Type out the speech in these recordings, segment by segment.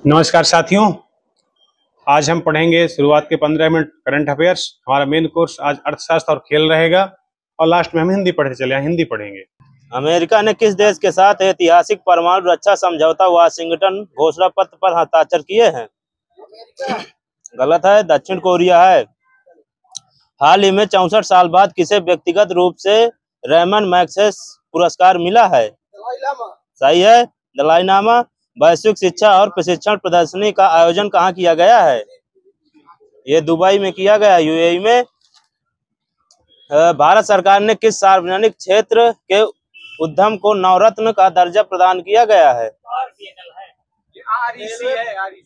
नमस्कार साथियों, आज हम पढ़ेंगे शुरुआत के 15 मिनट करंट अफेयर्स। हमारा मेन कोर्स आज अर्थशास्त्र और खेल रहेगा और लास्ट में हम हिंदी पढ़ते चले, हिंदी पढ़ेंगे। अमेरिका ने किस देश के साथ ऐतिहासिक परमाणु रक्षा समझौता वाशिंगटन घोषणा पत्र पर हस्ताक्षर किए हैं? गलत है, दक्षिण कोरिया है। हाल ही में 64 साल बाद किसे व्यक्तिगत रूप से रेमन मैग्सेस पुरस्कार मिला है? सही है, दलाई लामा। वैश्विक शिक्षा और प्रशिक्षण प्रदर्शनी का आयोजन कहाँ किया गया है? ये दुबई में किया गया, यूएई में। भारत सरकार ने किस सार्वजनिक क्षेत्र के उद्यम को नवरत्न का दर्जा प्रदान किया गया है?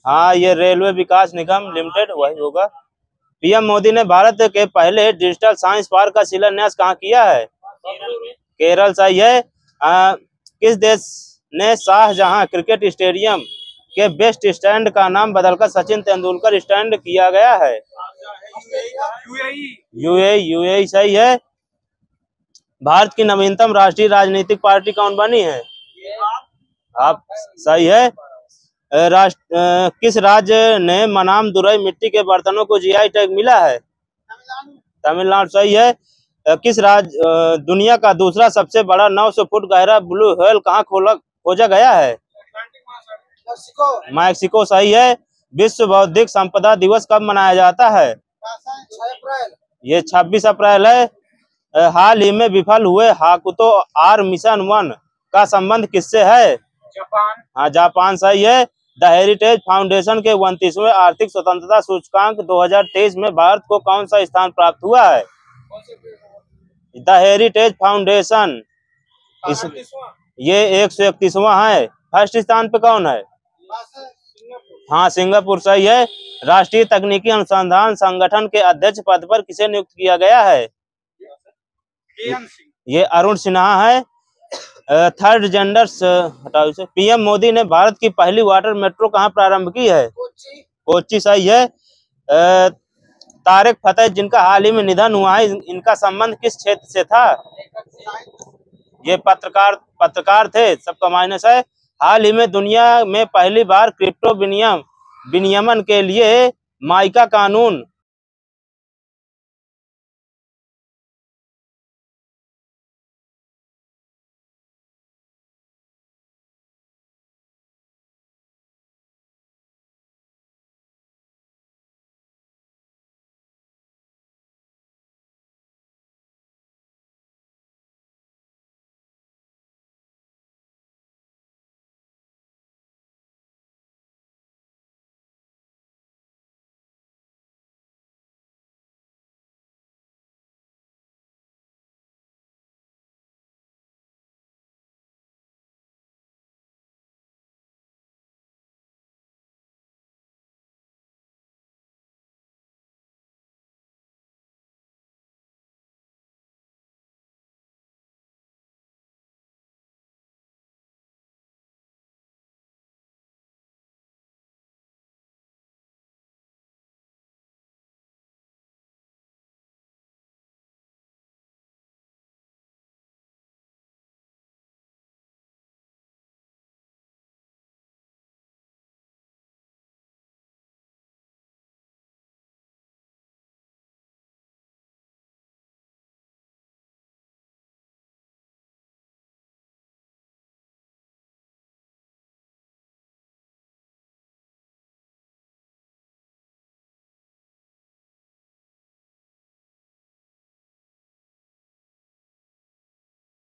हाँ, ये रेलवे विकास निगम लिमिटेड वही होगा। पीएम मोदी ने भारत के पहले डिजिटल साइंस पार्क का शिलान्यास कहाँ किया है? केरल। सही है। किस देश ने शाहजहां क्रिकेट स्टेडियम के बेस्ट स्टैंड का नाम बदलकर सचिन तेंदुलकर स्टैंड किया गया है? यूएई। सही है। भारत की नवीनतम राष्ट्रीय राजनीतिक पार्टी कौन बनी है? आप। सही है। किस राज्य ने मनामदुरई मिट्टी के बर्तनों को जीआई टैग मिला है? तमिलनाडु। सही है। किस राज्य दुनिया का दूसरा सबसे बड़ा 900 फुट गहरा ब्लू व्हेल कहाँ खोजा गया है? मैक्सिको। सही है। विश्व बौद्धिक संपदा दिवस कब मनाया जाता है? ये 26 अप्रैल है। हाल ही में विफल हुए हाकुतो आर मिशन 1 का संबंध किससे है? जापान। हाँ, जापान। सही है। द हेरिटेज फाउंडेशन के 29वें आर्थिक स्वतंत्रता सूचकांक 2023 में भारत को कौन सा स्थान प्राप्त हुआ है? द हेरिटेज फाउंडेशन ये 131वां है। फर्स्ट स्थान पे कौन है? हाँ, सिंगापुर। सही है। राष्ट्रीय तकनीकी अनुसंधान संगठन के अध्यक्ष पद पर किसे नियुक्त किया गया है? ये अरुण सिन्हा है। थर्ड जेंडर हटाओ इसे। पीएम मोदी ने भारत की पहली वाटर मेट्रो कहाँ प्रारंभ की है? कोच्चि। सही है। तारिक फतेह जिनका हाल ही में निधन हुआ है, इनका संबंध किस क्षेत्र से था? ये पत्रकार थे। सबका माइनस है। हाल ही में दुनिया में पहली बार क्रिप्टो विनियमन के लिए माइका कानून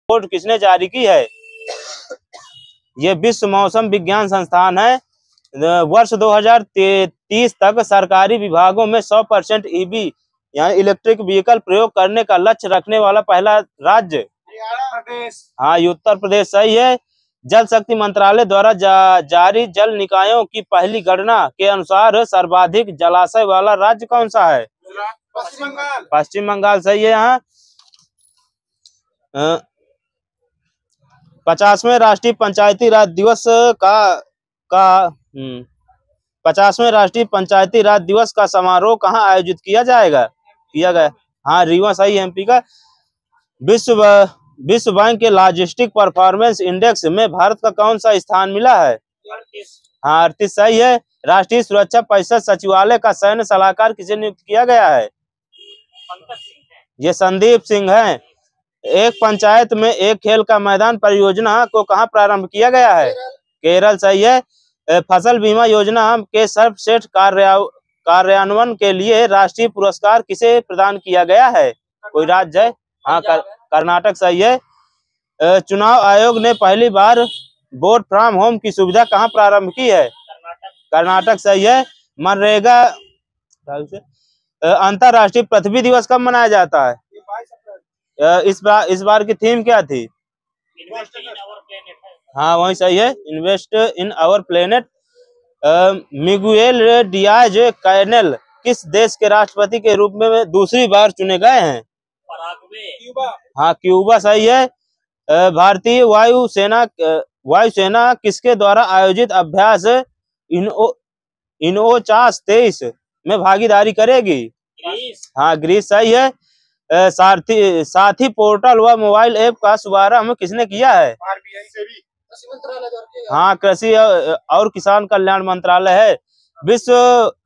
रिपोर्ट किसने जारी की है? ये विश्व मौसम विज्ञान संस्थान है। वर्ष 2030 तक सरकारी विभागों में 100% ईवी यानी इलेक्ट्रिक व्हीकल प्रयोग करने का लक्ष्य रखने वाला पहला राज्य? हाँ, उत्तर प्रदेश। सही है। जल शक्ति मंत्रालय द्वारा जारी जल निकायों की पहली गणना के अनुसार सर्वाधिक जलाशय वाला राज्य कौन सा है? पश्चिम बंगाल। सही है। यहाँ 50वें राष्ट्रीय पंचायती राज दिवस का 50वें राष्ट्रीय पंचायती राज दिवस का समारोह कहाँ आयोजित किया गया? हाँ, रीवा। सही, एमपी का। विश्व बैंक के लॉजिस्टिक परफॉर्मेंस इंडेक्स में भारत का कौन सा स्थान मिला है? हाँ 38 सही है। राष्ट्रीय सुरक्षा परिषद सचिवालय का सैन्य सलाहकार किसे नियुक्त किया गया है? ये संदीप सिंह है। एक पंचायत में एक खेल का मैदान परियोजना को कहाँ प्रारंभ किया गया है? केरल सही है। फसल बीमा योजना के सर्वश्रेष्ठ कार्यान्वयन के लिए राष्ट्रीय पुरस्कार किसे प्रदान किया गया है? कोई राज्य है? हाँ कर्नाटक सही है। चुनाव आयोग ने पहली बार वोट फ्रॉम होम की सुविधा कहाँ प्रारंभ की है? कर्नाटक सही है। मनरेगा अंतर्राष्ट्रीय पृथ्वी दिवस कब मनाया जाता है? इस बार की थीम क्या थी? हाँ वही सही है, invest in our planet. Miguel Diaz Canel किस देश के राष्ट्रपति के रूप में दूसरी बार चुने गए हैं? हाँ क्यूबा सही है। भारतीय वायुसेना किसके द्वारा आयोजित अभ्यास इनओचास 23 में भागीदारी करेगी? हाँ ग्रीस सही है। साथी पोर्टल व मोबाइल ऐप का शुभारंभ किसने किया है? हाँ कृषि और किसान कल्याण मंत्रालय है। विश्व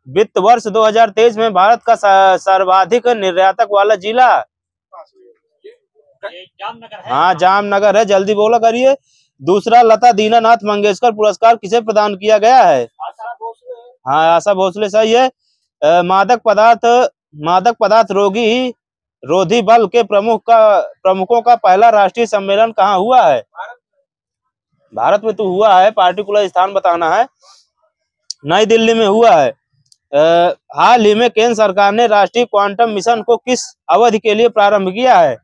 वित्त वर्ष 2023 में भारत का सर्वाधिक निर्यातक वाला जिला? हाँ जामनगर है, जल्दी बोला करिए। दूसरा लता दीनानाथ मंगेशकर पुरस्कार किसे प्रदान किया गया है? हाँ आशा भोसले सही है। मादक पदार्थ रोधी बल के प्रमुखों का पहला राष्ट्रीय सम्मेलन कहाँ हुआ है? भारत में तो हुआ है, पार्टिकुलर स्थान बताना है। नई दिल्ली में हुआ है। हाल ही में केंद्र सरकार ने राष्ट्रीय क्वांटम मिशन को किस अवधि के लिए प्रारंभ किया है?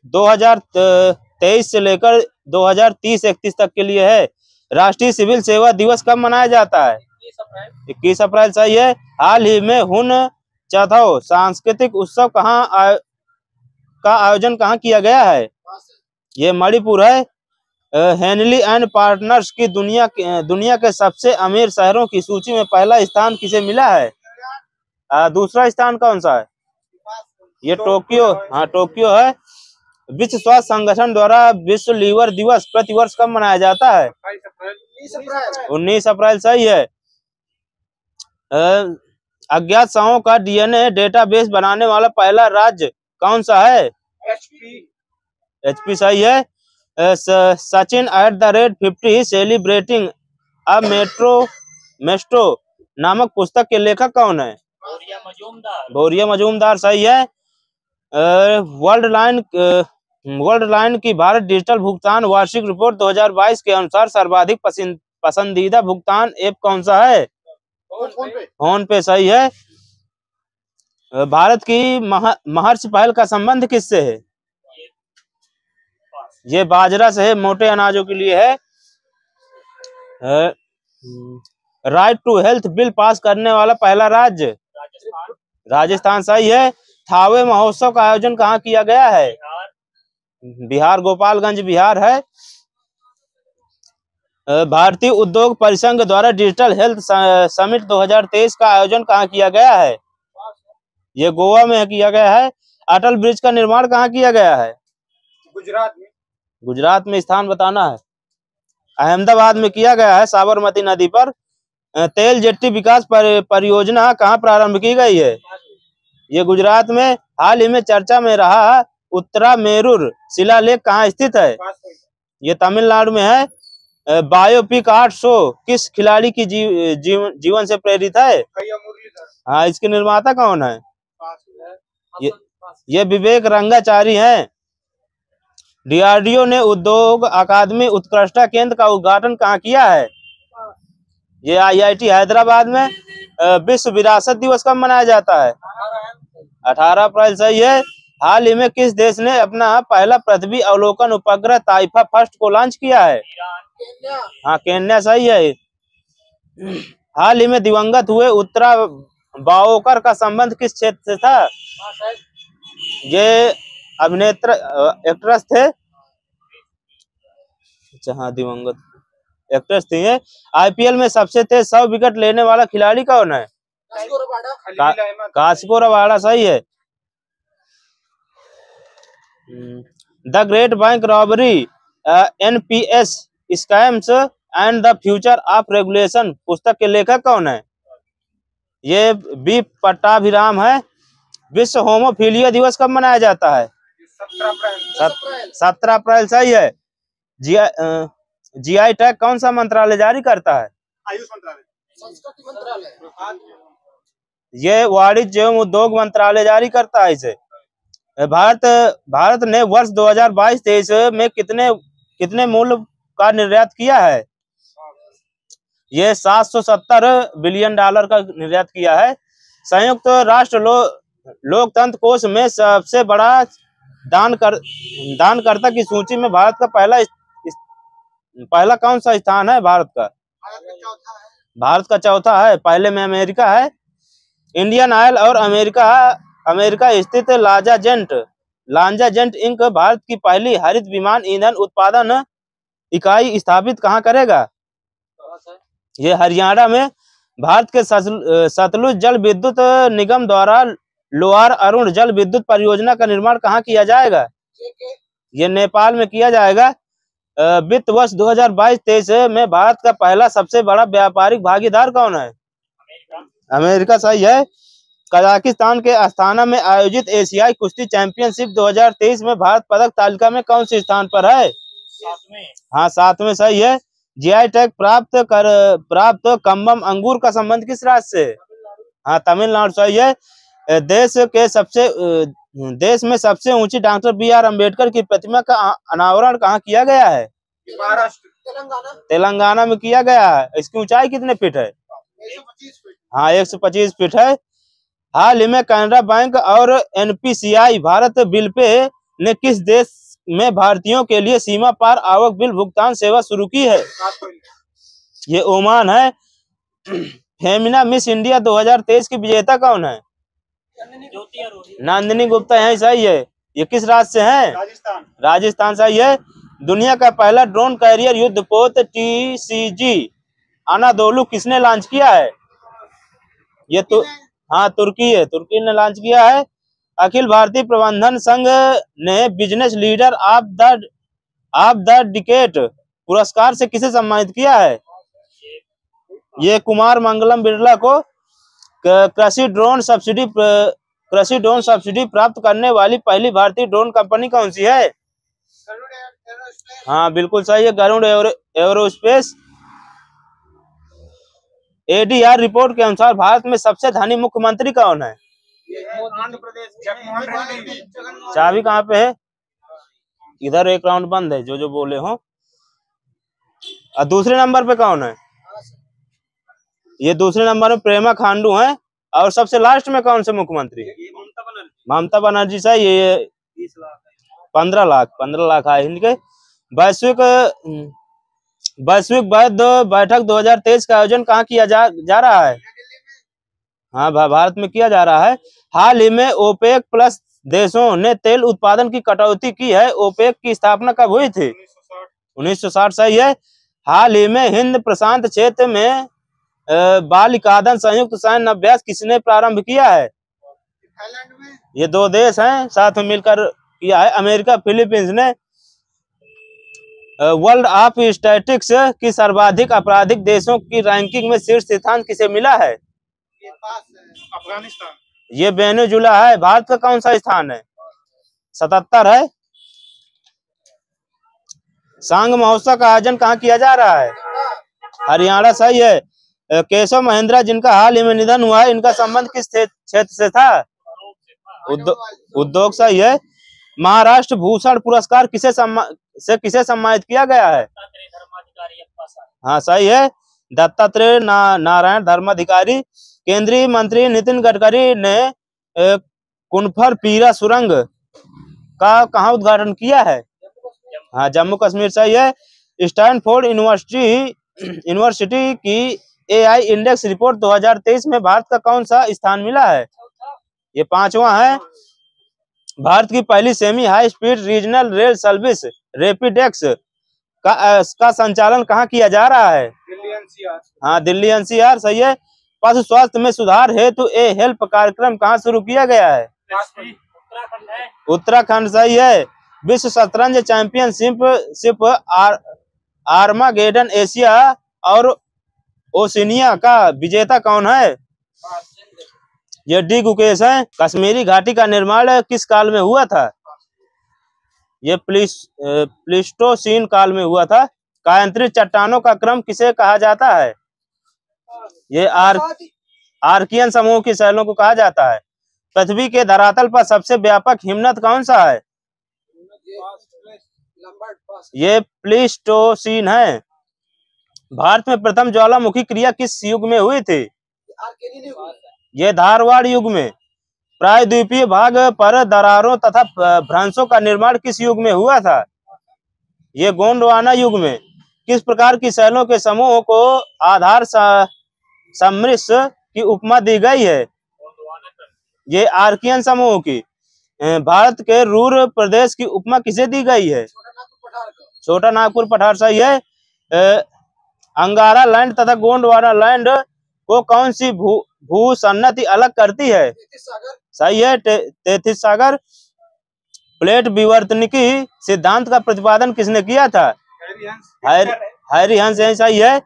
2023 से लेकर 2030-31 तक के लिए है। राष्ट्रीय सिविल सेवा दिवस कब मनाया जाता है? 21 अप्रैल सही है। हाल ही में हुन चौथा सांस्कृतिक उत्सव का आयोजन कहाँ किया गया है? ये मणिपुर है। हेनली एंड पार्टनर्स की दुनिया के सबसे अमीर शहरों की सूची में पहला स्थान किसे मिला है? दूसरा स्थान कौन सा है? ये टोक्यो, हाँ टोक्यो है। विश्व स्वास्थ्य संगठन द्वारा विश्व लीवर दिवस प्रतिवर्ष कब मनाया जाता है? 19 अप्रैल सही है। अज्ञात शवों का डीएनए डेटाबेस बनाने वाला पहला राज्य कौन सा है? एचपी सही है। सचिन @50 सेलिब्रेटिंग अ मेस्ट्रो नामक पुस्तक के लेखक कौन है? बोरिया मजूमदार सही है। वर्ल्ड लाइन की भारत डिजिटल भुगतान वार्षिक रिपोर्ट 2022 के अनुसार सर्वाधिक पसंदीदा भुगतान ऐप कौन सा है? फोन पे सही है। भारत की महर्षि पहल का संबंध किससे है? ये बाजरा से है, मोटे अनाजों के लिए है। Right to health bill pass करने वाला पहला राज्य? राजस्थान सही है। थावे महोत्सव का आयोजन कहाँ किया गया है? बिहार, गोपालगंज बिहार है। भारतीय उद्योग परिसंघ द्वारा डिजिटल हेल्थ समिट 2023 का आयोजन कहाँ किया गया है? ये गोवा में किया गया है। अटल ब्रिज का निर्माण कहाँ किया गया है? गुजरात में स्थान बताना है। अहमदाबाद में किया गया है, साबरमती नदी पर। तेल जेट्टी विकास परियोजना कहाँ प्रारंभ की गई है? ये गुजरात में। हाल ही में चर्चा में रहा उत्तरा मेरुर शिलालेख कहाँ स्थित है? ये तमिलनाडु में है। बायोपिक 8 शो किस खिलाड़ी की जीवन से प्रेरित है? हाँ इसके निर्माता कौन है? ये विवेक रंगाचारी हैं। डीआरडीओ ने उद्योग अकादमी उत्कृष्टता केंद्र का उद्घाटन कहाँ किया है? ये आईआईटी हैदराबाद में। विश्व विरासत दिवस कब मनाया जाता है? 18 अप्रैल सही है। हाल ही में किस देश ने अपना पहला पृथ्वी अवलोकन उपग्रह ताइफा फर्स्ट को लॉन्च किया है? हाँ केन्या सही है। हाल ही में दिवंगत हुए उत्तरा बाओकर का संबंध किस क्षेत्र से था? ये अभिनेत्र एक्ट्रेस थे। अच्छा हाँ दिवंगत एक्ट्रेस थी। आईपीएल में सबसे तेज 100 विकेट लेने वाला खिलाड़ी कौन है? कासिको रबाड़ा सही है। The great bank robbery NPS scams and the future of regulation पुस्तक के लेखक कौन है? ये बी पट्टाभिराम है। विश्व होमोफिलिया दिवस कब मनाया जाता है? 17 अप्रैल सही है। जीआई टैग कौन सा मंत्रालय जारी करता है? आयुष मंत्रालय, संस्कृति मंत्रालय, ये वाणिज्य एवं उद्योग मंत्रालय जारी करता है इसे। भारत ने वर्ष 2022-23 में कितने मूल्य का निर्यात किया है? ये 770 बिलियन डॉलर का निर्यात किया है। संयुक्त राष्ट्र लोकतंत्र कोष में सबसे बड़ा दानकर्ता की सूची में भारत का पहला कौन सा स्थान है? भारत का चौथा है। पहले में अमेरिका है। इंडियन ऑयल और अमेरिका स्थित लांजाजेंट इंक भारत की पहली हरित विमान ईंधन उत्पादन इकाई स्थापित कहाँ करेगा? ये हरियाणा में। भारत के सतलुज जल विद्युत निगम द्वारा लोअर अरुण जल विद्युत परियोजना का निर्माण कहाँ किया जाएगा? ये नेपाल में किया जाएगा। वित्त वर्ष 2022-23 में भारत का पहला सबसे बड़ा व्यापारिक भागीदार कौन है? अमेरिका सही है। कजाकिस्तान के अस्ताना में आयोजित एशियाई कुश्ती चैंपियनशिप 2023 में भारत पदक तालिका में कौन से स्थान पर है? 7वें सही है। जीआई टैग प्राप्त कम्बम अंगूर का संबंध किस राज्य से? तमिलनाडु सही है। देश में सबसे ऊंची डॉक्टर बी.आर. अम्बेडकर की प्रतिमा का अनावरण कहाँ किया गया है? तेलंगाना में किया गया है। इसकी ऊंचाई कितने फीट है? 125 फीट है। हाल ही में कैनरा बैंक और एनपीसीआई भारत बिल पे ने किस देश में भारतीयों के लिए सीमा पार आवक बिल भुगतान सेवा शुरू की है? ये ओमान है। फेमिना मिस इंडिया 2023 की विजेता कौन है? नंदिनी गुप्ता है। सही है। ये किस राज्य से है? राजस्थान सही है। दुनिया का पहला ड्रोन कैरियर युद्धपोत TCG अनादोलु किसने लॉन्च किया है? ये तो तुर्की है। तुर्की ने लॉन्च किया है। अखिल भारतीय प्रबंधन संघ ने business leader of the decade पुरस्कार से किसे सम्मानित किया है? ये कुमार मंगलम बिरला को। कृषि ड्रोन सब्सिडी प्राप्त करने वाली पहली भारतीय ड्रोन कंपनी कौन सी है? बिल्कुल सही है, गरुड़ एरोस्पेस। ADR रिपोर्ट के अनुसार भारत में सबसे धनी मुख्यमंत्री कौन है? आंध्र प्रदेश, जगनमोहन रेड्डी। चाबी कहाँ पे है? इधर एक राउंड बंद है, जो बोले हो। और दूसरे नंबर पे कौन है? ये दूसरे नंबर में प्रेमा खांडू है। और सबसे लास्ट में कौन से मुख्यमंत्री है? ममता बनर्जी सही। ये 15 लाख आए इनके। वैश्विक बैठक 2023 का आयोजन कहाँ किया जा रहा है? भारत में किया जा रहा है। हाल ही में ओपेक प्लस देशों ने तेल उत्पादन की कटौती की है। ओपेक की स्थापना कब हुई थी? 1960 सही है। हाल ही में हिंद प्रशांत क्षेत्र में बालिकादन संयुक्त सैन्य अभ्यास किसने प्रारंभ किया है? ये 2 देश हैं, साथ में मिलकर किया है। अमेरिका फिलीपींस ने। वर्ल्ड ऑफ स्टैटिस्टिक्स की सर्वाधिक आपराधिक देशों की रैंकिंग में शीर्ष स्थान किसे मिला है? अफगानिस्तान। ये वेनेजुला है। भारत का कौन सा स्थान है? 77 है। सांग महोत्सव का आयोजन कहाँ किया जा रहा है? हरियाणा सही है। केशव महिंद्रा जिनका हाल ही में निधन हुआ है, इनका संबंध किस क्षेत्र से था? उद्योग सही है। महाराष्ट्र भूषण पुरस्कार किसे सम्मानित किया गया है? सही है, दत्तात्रेय नारायण धर्माधिकारी। केंद्रीय मंत्री नितिन गडकरी ने कुनफर पीरा सुरंग का कहाँ उद्घाटन किया है? जम्मू कश्मीर सही है। स्टैनफोर्ड यूनिवर्सिटी की AI इंडेक्स रिपोर्ट 2023 में भारत का कौन सा स्थान मिला है? ये 5वां है। भारत की पहली semi high speed regional rail service RapidX का संचालन कहाँ किया जा रहा है? दिल्ली NCR सही है। पशु स्वास्थ्य में सुधार हेतु हेल्प कार्यक्रम कहाँ शुरू किया गया है? उत्तराखंड सही है। विश्व शतरंज चैंपियनशिप आर्मागेडन एशिया और ओशिनिया का विजेता कौन है? ये डी गुकेश है। कश्मीरी घाटी का निर्माण किस काल में हुआ था? ये प्लीस्टोसीन काल में हुआ था। कायांतरित चट्टानों का क्रम किसे कहा जाता है? ये आर्कियन समूह की शैलों को कहा जाता है। पृथ्वी के धरातल पर सबसे व्यापक हिमनद कौन सा है? ये प्लीस्टोसीन है। भारत में प्रथम ज्वालामुखी क्रिया किस युग में हुई थी? ये धारवाड़ युग में। प्रायद्वीपीय भाग पर दरारों तथा भ्रंशों का निर्माण किस युग में हुआ था? ये गोंडवाना युग में। किस प्रकार की शैलों के समूह को आधार सम्मिश्र की उपमा दी गई है? ये आर्कियन समूह की। भारत के रूर प्रदेश की उपमा किसे दी गई है? छोटा नागपुर पठार सही है। अंगारा लैंड तथा गोंडवाना लैंड को कौन सी भूसन्नति अलग करती है? सही है, तेथिस सागर। प्लेट विवर्तनिकी सिद्धांत का प्रतिपादन किसने किया था? हैरी हंस। सही है।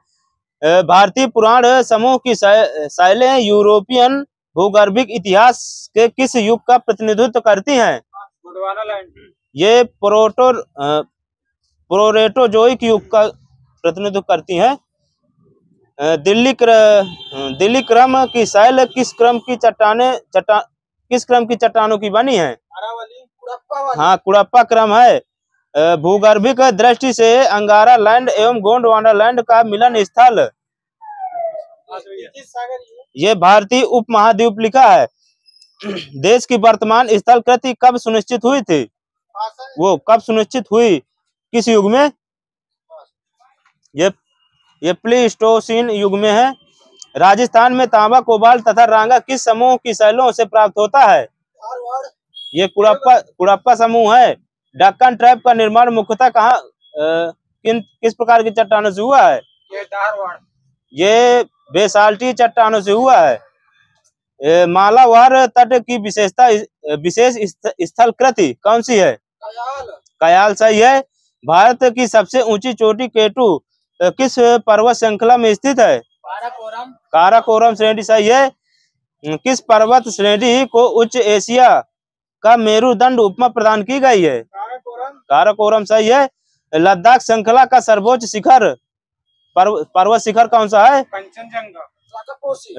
भारतीय पुराण समूह की शैलें यूरोपियन भूगर्भिक इतिहास के किस युग का प्रतिनिधित्व करती हैं? ये प्रोरेटोजोइक युग का प्रतिनिधित्व करती हैं। दिल्ली क्रम की शैल किस क्रम की चट्टानों की बनी है? हाँ, कुड़प्पा क्रम है। भूगर्भिक दृष्टि से अंगारा लैंड एवं गोंडवाना लैंड का मिलन स्थल ये भारतीय उपमहाद्वीप लिखा है। देश की वर्तमान स्थल कृति कब सुनिश्चित हुई थी? वो कब सुनिश्चित हुई? किस युग में? ये प्लीस्टोसीन युग में है। राजस्थान में तांबा, कोबाल्ट तथा रांगा किस समूह की शैलों से प्राप्त होता है? ये कुड़प्पा समूह है। दक्कन ट्रैप का निर्माण मुख्यतः कहाँ किस प्रकार की चट्टानों से हुआ है? ये बेसाल्टी चट्टानों से हुआ है। मालाबार तट की विशेष स्थल कृति कौन सी है? कयाल सही है। भारत की सबसे ऊंची चोटी केटू किस पर्वत श्रृंखला में स्थित है? काराकोरम श्रेणी सही है। किस पर्वत श्रेणी को उच्च एशिया का मेरुदंड उपमा प्रदान की गई है? काराकोरम सही है। लद्दाख श्रृंखला का सर्वोच्च शिखर पर्वत शिखर कौन सा है?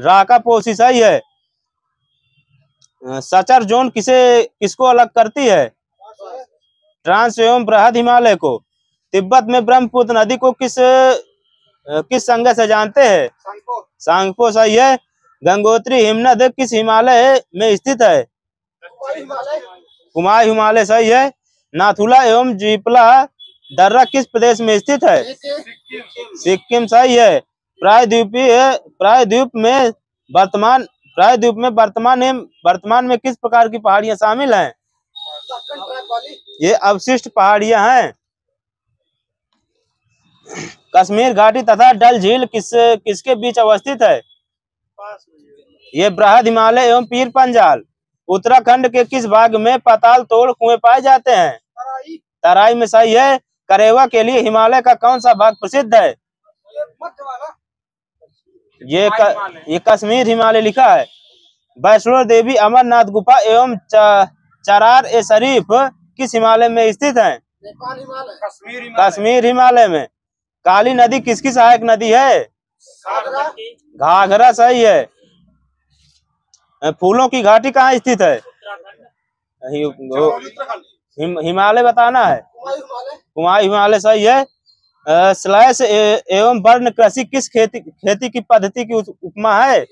राकापोसी सही है। सचर जोन किसको अलग करती है? ट्रांस एवं बृहद हिमालय को। तिब्बत में ब्रह्मपुत्र नदी को किस संज्ञा से जानते हैं? सांगपो सही है। गंगोत्री हिमनद किस हिमालय में स्थित है? कुमाई हिमालय सही है। नाथुला एवं जीपला दर्रा किस प्रदेश में स्थित है? सिक्किम सही है। प्रायद्वीप में वर्तमान में किस प्रकार की पहाड़ियां शामिल हैं? ये अवशिष्ट पहाड़ियां हैं। कश्मीर घाटी तथा डल झील किसके बीच अवस्थित है? ये बृहद हिमालय एवं पीर पंजाल। उत्तराखंड के किस भाग में पाताल तोड़ कुएं पाए जाते हैं? तराई में सही है। करेवा के लिए हिमालय का कौन सा भाग प्रसिद्ध है? ये कश्मीर हिमालय लिखा है। वैष्णो देवी, अमरनाथ गुफा एवं चरार ए शरीफ किस हिमालय में स्थित है? कश्मीर हिमालय में। काली नदी किसकी सहायक नदी है? घाघरा सही है। फूलों की घाटी कहाँ स्थित है? हिमालय बताना है। कुमाई हिमालय सही है। स्लैश एवं वर्ण कृषि किस खेती की पद्धति की उपमा है?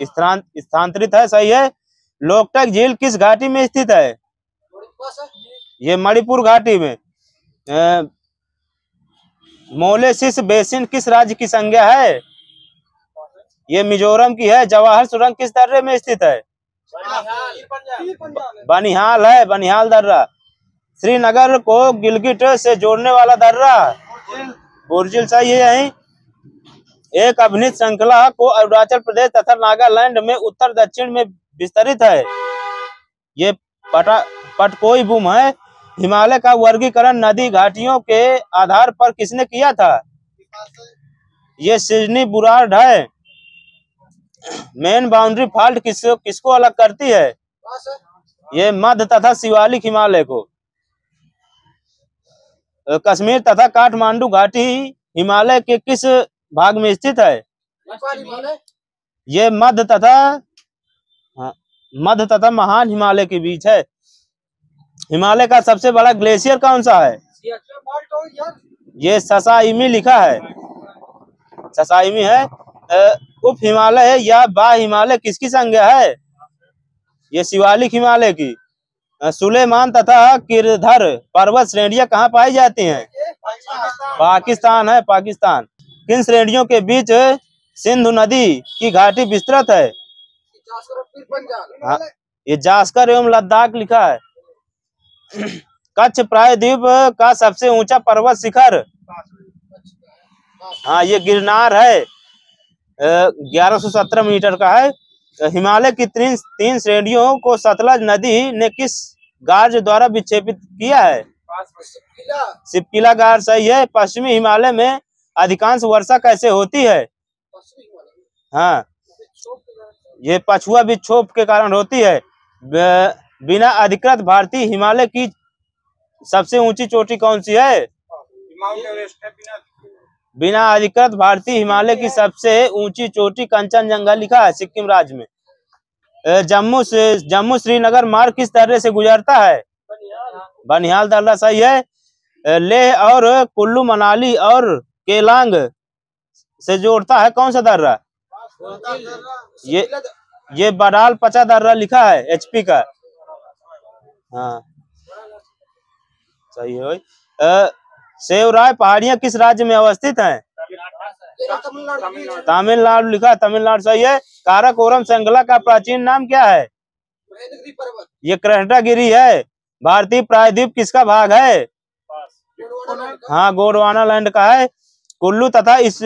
स्थानांतरित है सही है। लोकटक झील किस घाटी में स्थित है? ये मणिपुर घाटी में। मोलेसिस बेसिन किस राज्य की संज्ञा है? ये मिजोरम की है। जवाहर सुरंग किस दर्रे में स्थित है? बनिहाल है, बनिहाल दर्रा। श्रीनगर को गिलगिट से जोड़ने वाला दर्रा बोरजिल सही है। यही एक अभिनीत श्रृंखला को अरुणाचल प्रदेश तथा नागालैंड में उत्तर दक्षिण में विस्तरित है। ये पटकोई बूम है। हिमालय का वर्गीकरण नदी घाटियों के आधार पर किसने किया था? ये सिडनी बुरार्ड है। मेन बाउंड्री फॉल्ट किसको अलग करती है? ये मध्य तथा शिवालिक हिमालय को। कश्मीर तथा काठमांडू घाटी हिमालय के किस भाग में स्थित है? ये मध्य तथा महान हिमालय के बीच है। हिमालय का सबसे बड़ा ग्लेशियर कौन सा है? ये ससाइमी लिखा है, ससाइमी है। उप हिमालय या बा हिमालय किसकी संज्ञा है? ये शिवालिक हिमालय की। सुलेमान तथा किरधर पर्वत श्रेणियां कहाँ पाई जाती हैं? पाकिस्तान है, पाकिस्तान। किन श्रेणियों के बीच सिंधु नदी की घाटी विस्तृत है? हाँ, ये जास्कर एवं लद्दाख लिखा है। कच्छ प्रायद्वीप का सबसे ऊंचा पर्वत शिखर? हाँ, ये गिरनार है, 1117 मीटर का है। हिमालय की तीन श्रेणियों को सतलज नदी ने किस गार्ज द्वारा विक्षेपित किया है? सिपकिला गार्ज सही है। पश्चिमी हिमालय में अधिकांश वर्षा कैसे होती है? हाँ, ये पछुआ विक्षोभ के कारण होती है। बिना अधिकृत भारतीय हिमालय की सबसे ऊंची चोटी कौन सी है? बिना अधिकृत भारतीय हिमालय की सबसे ऊंची चोटी कंचनजंगा लिखा है, सिक्किम राज्य में। जम्मू श्रीनगर मार्ग किस दर्रे से गुजरता है? बनिहाल दर्रा सही है। लेह और कुल्लू मनाली और केलांग से जोड़ता है कौन सा दर्रा? ये बडाल पचा दर्रा लिखा है, एचपी का। हाँ, सही है। सेवराय पहाड़ियां किस राज्य में अवस्थित हैं? तमिलनाडु लिखा, तमिलनाडु सही है। काराकोरम श्रृंखला का प्राचीन नाम क्या है? ये कृष्णगिरी है। भारतीय प्रायद्वीप किसका भाग है? हाँ, गोंडवाना लैंड का है। कुल्लू तथा इस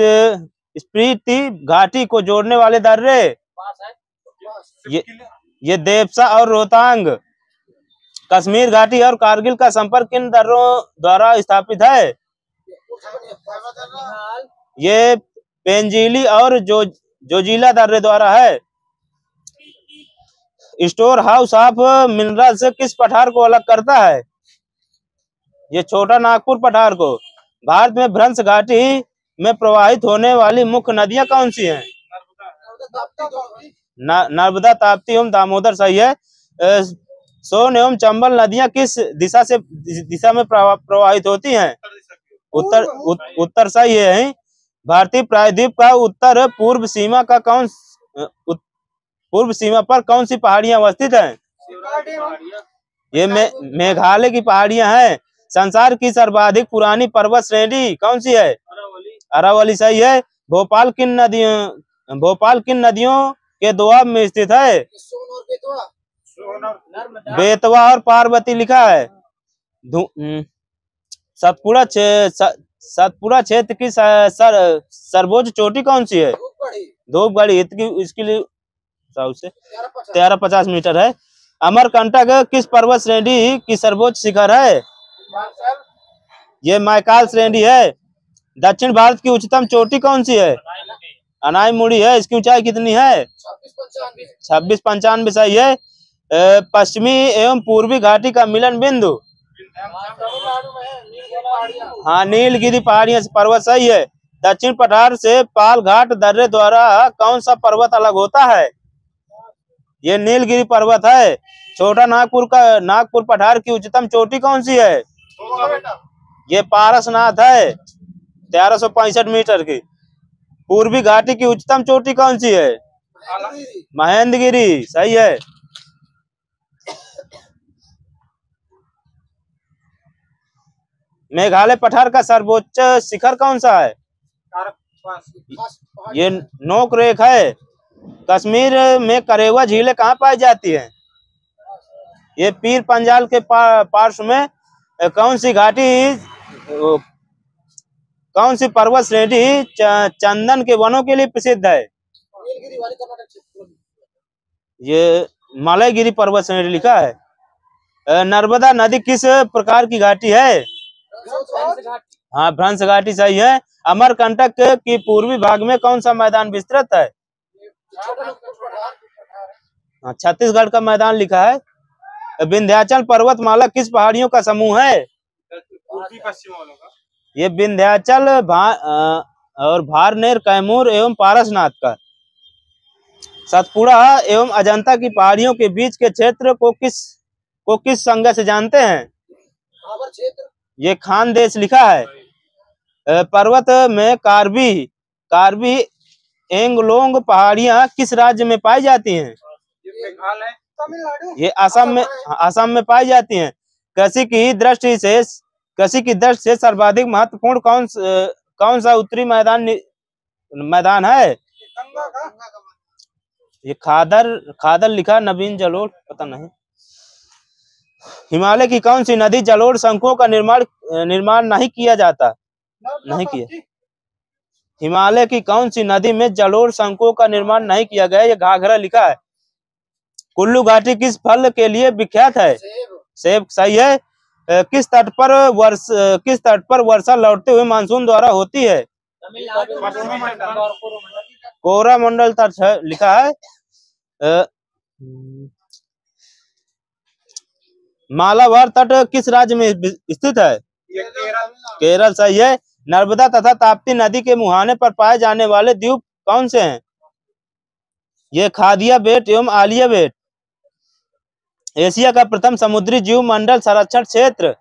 स्पीति घाटी को जोड़ने वाले दर्रे? ये देवसा और रोहतांग। कश्मीर घाटी और कारगिल का संपर्क किन दर्रों द्वारा स्थापित है? ये पेंजिली और जोजिला दर्रे द्वारा है। स्टोर हाउस ऑफ मिनरल से किस पठार को अलग करता है? ये छोटा नागपुर पठार को। भारत में भ्रंश घाटी में प्रवाहित होने वाली मुख्य नदियां कौन सी हैं? नर्मदा, ताप्ती एवं दामोदर सही है। सोन एवं चंबल नदियां किस दिशा में प्रवाहित होती हैं? उत्तर सही है। भारतीय प्रायद्वीप का उत्तर पूर्व सीमा पर कौन सी पहाड़ियां अवस्थित हैं? ये मेघालय की पहाड़ियां हैं। संसार की सर्वाधिक पुरानी पर्वत श्रेणी कौन सी है? अरावली सही है। भोपाल किन नदियों के दोआब में स्थित है? बेतवा और पार्वती लिखा है। सतपुड़ा क्षेत्र की सर्वोच्च चोटी कौन सी है? धूपगढ़ी। इसके लिए 1350 मीटर है। अमरकंटक किस पर्वत श्रेणी की सर्वोच्च शिखर है? ये मैकाल श्रेणी है। दक्षिण भारत की उच्चतम चोटी कौन सी है? अनाईमुड़ी है। इसकी ऊंचाई कितनी है? 2695 सही है। पश्चिमी एवं पूर्वी घाटी का मिलन बिंदु? हाँ, नीलगिरी पहाड़ियां पर्वत सही है। दक्षिण पठार से पाल घाट दर्रे द्वारा कौन सा पर्वत अलग होता है? ये नीलगिरी पर्वत है। छोटा नागपुर पठार की उच्चतम चोटी कौन सी है? ये पारसनाथ है, 1365 मीटर की। पूर्वी घाटी की उच्चतम चोटी कौन सी है? महेंद्रगिरी सही है। मेघालय पठार का सर्वोच्च शिखर कौन सा है? ये नोकरेक है। कश्मीर में करेवा झीलें कहाँ पाई जाती हैं? ये पीर पंजाल के पार्श्व में। कौन सी पर्वत श्रेणी चंदन के वनों के लिए प्रसिद्ध है? ये मलयगिरी पर्वत श्रेणी लिखा है। नर्मदा नदी किस प्रकार की घाटी है? हाँ, भ्रंश घाटी सही है। अमरकंटक की पूर्वी भाग में कौन सा मैदान विस्तृत है? छत्तीसगढ़ का मैदान लिखा है। विंध्याचल पर्वतमाला किस पहाड़ियों का समूह है? पूर्वी पश्चिम वालों का। ये विंध्याचल और भारनेर, कैमूर एवं पारसनाथ का। सतपुड़ा एवं अजंता की पहाड़ियों के बीच के क्षेत्र को किस संज्ञा से जानते हैं? ये खानदेश लिखा है। पर्वत में कार्बी एंगलोंग पहाड़ियां किस राज्य में पाई जाती हैं? मेघालय है। तमिलनाडु। ये असम में पाई जाती हैं। कृषि की दृष्टि से सर्वाधिक महत्वपूर्ण कौन सा उत्तरी मैदान है? ये खादर लिखा, नवीन जलोढ़ पता नहीं। हिमालय की कौन सी नदी जलोढ़ शंकुओं का निर्माण नहीं किया जाता? नहीं किया। हिमालय की कौन सी नदी में जलोढ़ शंकुओं का निर्माण नहीं किया गया? ये घाघरा लिखा है। कुल्लू घाटी किस फल के लिए विख्यात है? सेब सही है। किस तट पर वर्षा लौटते हुए मानसून द्वारा होती है? कोरामंडल तट लिखा है। मालाबार तट किस राज्य में स्थित है? केरल सही है। नर्मदा तथा ताप्ती नदी के मुहाने पर पाए जाने वाले द्वीप कौन से हैं? ये खादिया बेट एवं आलिया बेट। एशिया का प्रथम समुद्री जीव मंडल संरक्षण क्षेत्र?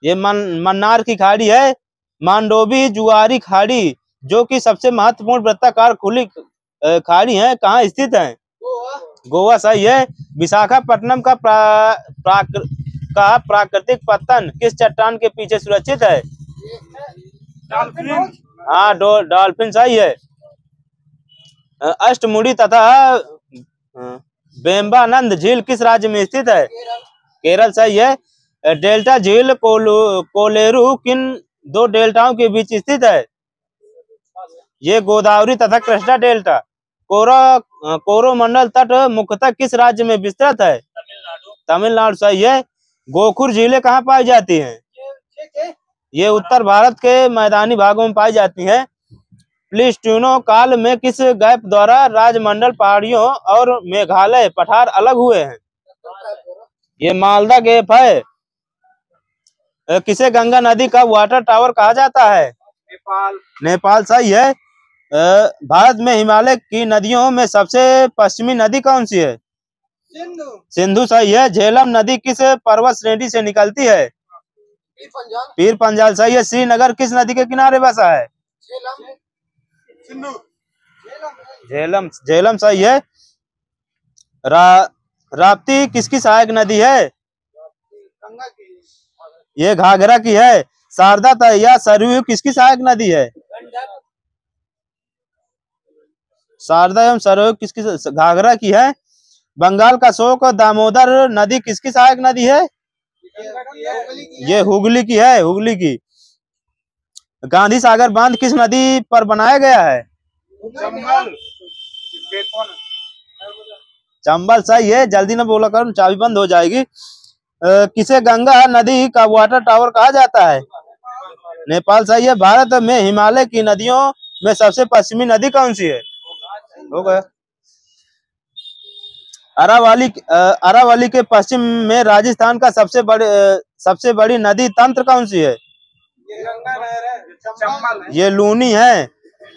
ये मन्नार की खाड़ी है। मांडोवी जुआरी खाड़ी जो कि सबसे महत्वपूर्ण वृत्ताकार खुली खाड़ी है, कहाँ स्थित है? गोवा सही है। विशाखापट्टनम का प्राकृतिक पत्तन किस चट्टान के पीछे सुरक्षित है? हाँ, डॉल्फिन सही है। अष्टमुड़ी तथा बेम्बानंद झील किस राज्य में स्थित है? केरल सही है। डेल्टा झील कोलेरू किन दो डेल्टाओं के बीच स्थित है? ये गोदावरी तथा कृष्णा डेल्टा। कोरोमंडल तट मुख्यतः किस राज्य में विस्तृत है? तमिलनाडु सही है। गोखुर झीलें कहाँ पाई जाती हैं? ये उत्तर भारत के मैदानी भागों में पाई जाती हैं। प्लीस्टोनो काल में किस गैप द्वारा राजमंडल पहाड़ियों और मेघालय पठार अलग हुए हैं? ये मालदा गैप है। किसे गंगा नदी का वाटर टावर कहा जाता है? नेपाल सही है। भारत में हिमालय की नदियों में सबसे पश्चिमी नदी कौन सी है? सिंधु सही है। झेलम नदी किस पर्वत श्रेणी से निकलती है? पीर पंजाल सही है। श्रीनगर किस नदी के किनारे बसा है? झेलम सही है। राप्ती किसकी सहायक नदी है? ये घाघरा की है। शारदा या सरयू किसकी सहायक नदी है? शारदा एवं सरयू किसकी? घाघरा की है। बंगाल का शोक दामोदर नदी किसकी सहायक नदी है? ये हुगली की है, हुगली की। गांधी सागर बांध किस नदी पर बनाया गया है? चंबल सही है। जल्दी न बोला करो, चाबी बंद हो जाएगी। किसे गंगा नदी का वाटर टावर कहा जाता है? नेपाल सही है। भारत में हिमालय की नदियों में सबसे पश्चिमी नदी कौन सी है? हो गया। अरावली के पश्चिम में राजस्थान का सबसे बड़ी नदी तंत्र कौन सी है? ये लूनी है।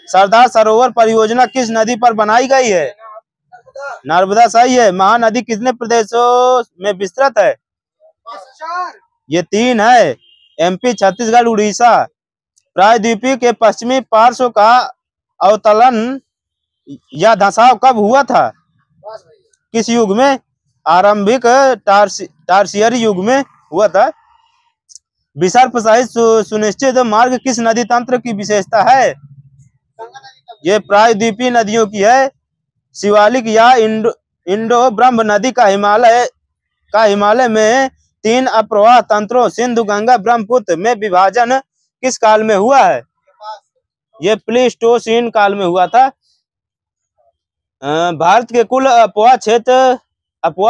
सरदार सरोवर परियोजना किस नदी पर बनाई गई है? नर्मदा सही है। महानदी कितने प्रदेशों में विस्तृत है? ये 3 है। एमपी, छत्तीसगढ़, उड़ीसा। प्रायद्वीपीय के पश्चिमी पार्श्व का अवतलन या धंसाव कब हुआ था? किस युग में? आरंभिक टार्सियरी युग में हुआ था। विसर्प सहित सुनिश्चित मार्ग किस नदी तंत्र की विशेषता है? ये प्रायद्वीपीय नदियों की है। शिवालिक या इंडो ब्रह्म नदी का हिमालय में 3 अप्रवाह तंत्रों सिंधु, गंगा, ब्रह्मपुत्र में विभाजन किस काल में हुआ है? ये प्लीस्टोसीन काल में हुआ था। भारत के कुल अपवाह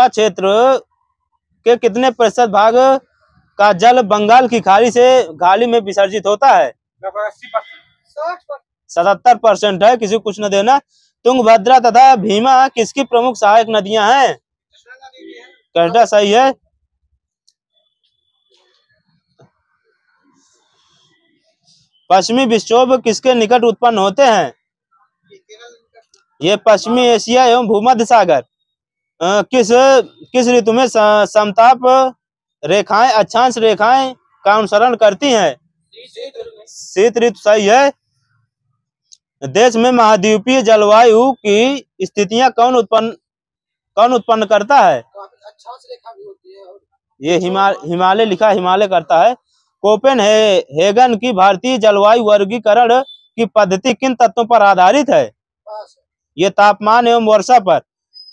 क्षेत्र के कितने प्रतिशत भाग का जल बंगाल की खाड़ी में विसर्जित होता है? 77% है। किसी को कुछ न देना। तुंगभद्रा तथा भीमा किसकी प्रमुख सहायक नदियां हैं? कृष्णा सही है। पश्चिमी विक्षोभ किसके निकट उत्पन्न होते हैं? ये पश्चिमी एशिया एवं भूमध्य सागर। किस ऋतु में समताप रेखाएं अक्षांश रेखाएं का अनुसरण करती हैं? शीत ऋतु सही है। देश में महाद्वीपीय जलवायु की स्थितियां कौन उत्पन्न करता है? ये हिमालय लिखा, हिमालय करता है। कोपेनहेगन की भारतीय जलवायु वर्गीकरण की पद्धति किन तत्वों पर आधारित है? ये तापमान एवं वर्षा पर।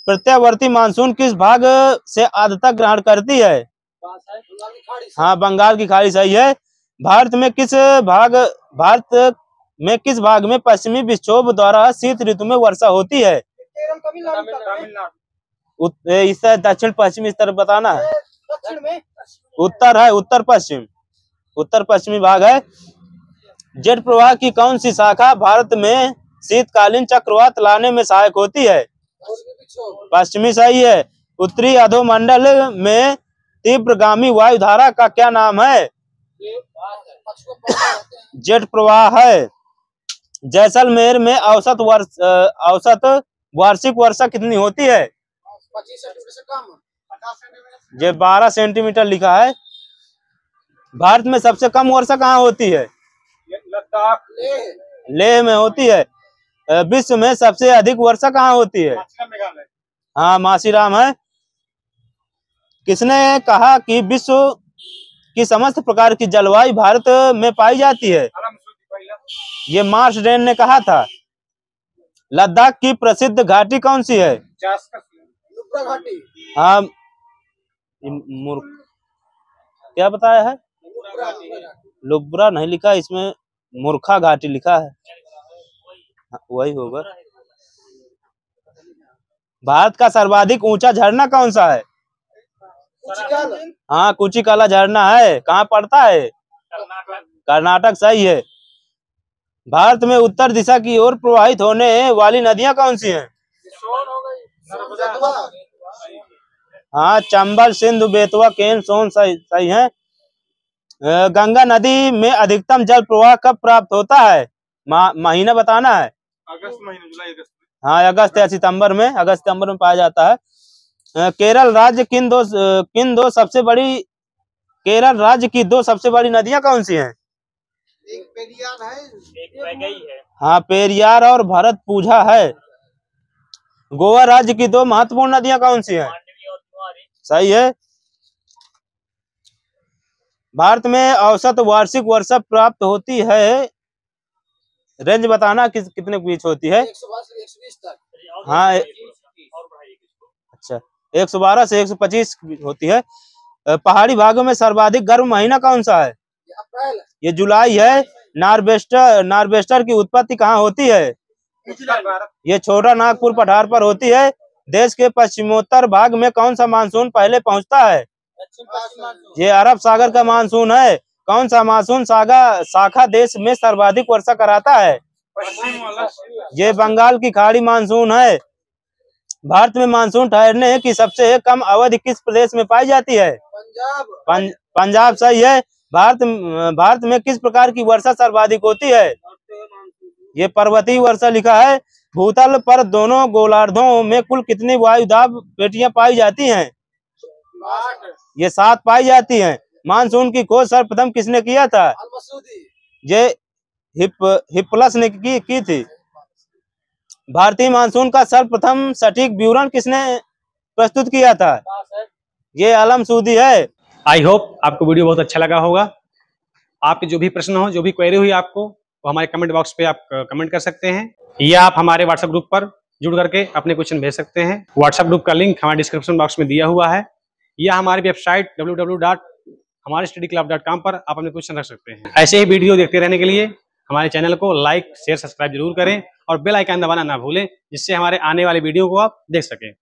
प्रत्यावर्ती मानसून किस भाग से आर्द्रता ग्रहण करती है? हाँ, बंगाल की खाड़ी सही है। भारत में किस भाग में पश्चिमी विक्षोभ द्वारा शीत ऋतु में वर्षा होती है? इस दक्षिण पश्चिम इस तरफ बताना है। उत्तर है, उत्तर पश्चिम, उत्तर पश्चिमी भाग है। जेट प्रवाह की कौन सी शाखा भारत में शीतकालीन चक्रवात लाने में सहायक होती है? पश्चिमी सही है। उत्तरी अधोमंडल में तीव्रगामी वायुधारा का क्या नाम है? जेट प्रवाह है। जैसलमेर में औसत वार्षिक वर्षा कितनी होती है? 25 सेंटीमीटर से कम। ये 12 सेंटीमीटर लिखा है। भारत में सबसे कम वर्षा कहाँ होती है? लद्दाख, लेह में होती है। विश्व में सबसे अधिक वर्षा कहाँ होती है? हाँ, मासीराम है। किसने कहा कि विश्व की समस्त प्रकार की जलवायु भारत में पाई जाती है? ये मार्श रेन ने कहा था। लद्दाख की प्रसिद्ध घाटी कौन सी है? घाटी। हाँ, क्या बताया है? लुब्रा नहीं लिखा, इसमें मूर्खा घाटी लिखा है। वही होगा। भारत का सर्वाधिक ऊंचा झरना कौन सा है? हाँ, कुचिकाला झरना है। कहाँ पड़ता है? कर्नाटक सही है। भारत में उत्तर दिशा की ओर प्रवाहित होने वाली नदियां कौन सी हैं? हाँ, चंबल, सिंधु, बेतवा, केन, सोन सही है। गंगा नदी में अधिकतम जल प्रवाह कब प्राप्त होता है? महीना बताना है। अगस्त महीने, जुलाई अगस्त में। हाँ, अगस्त या सितंबर में, अगस्त सितंबर में पाया जाता है। केरल राज्य की दो सबसे बड़ी नदियां कौन सी हैं? एक पेरियार है, एक वैगई है। हाँ, पेरियार और भरतपुझा है। गोवा राज्य की दो महत्वपूर्ण नदियां कौन सी हैं? सही है। भारत में औसत वार्षिक वर्षा प्राप्त होती है, रेंज बताना कितने के बीच होती है? 120 तक। हाँ, अच्छा, 112 से 125 होती है। पहाड़ी भागों में सर्वाधिक गर्म महीना कौन सा है? ये जुलाई है। नार्वेस्टर की उत्पत्ति कहाँ होती है? ये छोटा नागपुर पठार पर होती है। देश के पश्चिमोत्तर भाग में कौन सा मानसून पहले पहुंचता है? ये अरब सागर का मानसून है। कौन सा मानसून शाखा देश में सर्वाधिक वर्षा कराता है? ये बंगाल की खाड़ी मानसून है। भारत में मानसून ठहरने की सबसे कम अवधि किस प्रदेश में पाई जाती है? पंजाब सही है। भारत में किस प्रकार की वर्षा सर्वाधिक होती है? ये पर्वतीय वर्षा लिखा है। भूतल पर दोनों गोलार्धों में कुल कितनी वायुदाब पेटियां पाई जाती हैं? ये 7 पाई जाती हैं। मानसून की खोज सर्वप्रथम किसने किया था? ये हिप्पलस ने की थी। भारतीय मानसून का सर्वप्रथम सटीक विवरण किसने प्रस्तुत किया था? ये आलम सूदी है। आई होप आपको वीडियो बहुत अच्छा लगा होगा। आपके जो भी प्रश्न हो, जो भी क्वेरी हुई आपको, वो हमारे कमेंट बॉक्स पे आप कमेंट कर सकते हैं, या आप हमारे व्हाट्सएप ग्रुप पर जुड़ करके अपने क्वेश्चन भेज सकते हैं। व्हाट्सएप ग्रुप का लिंक हमारे डिस्क्रिप्शन बॉक्स में दिया हुआ है, या हमारी वेबसाइट www.हमारेstudyclub.com पर आप अपने क्वेश्चन रख सकते हैं। ऐसे ही वीडियो देखते रहने के लिए हमारे चैनल को लाइक, शेयर, सब्सक्राइब जरूर करें और बेल आइकन दबाना ना भूलें, जिससे हमारे आने वाले वीडियो को आप देख सकें।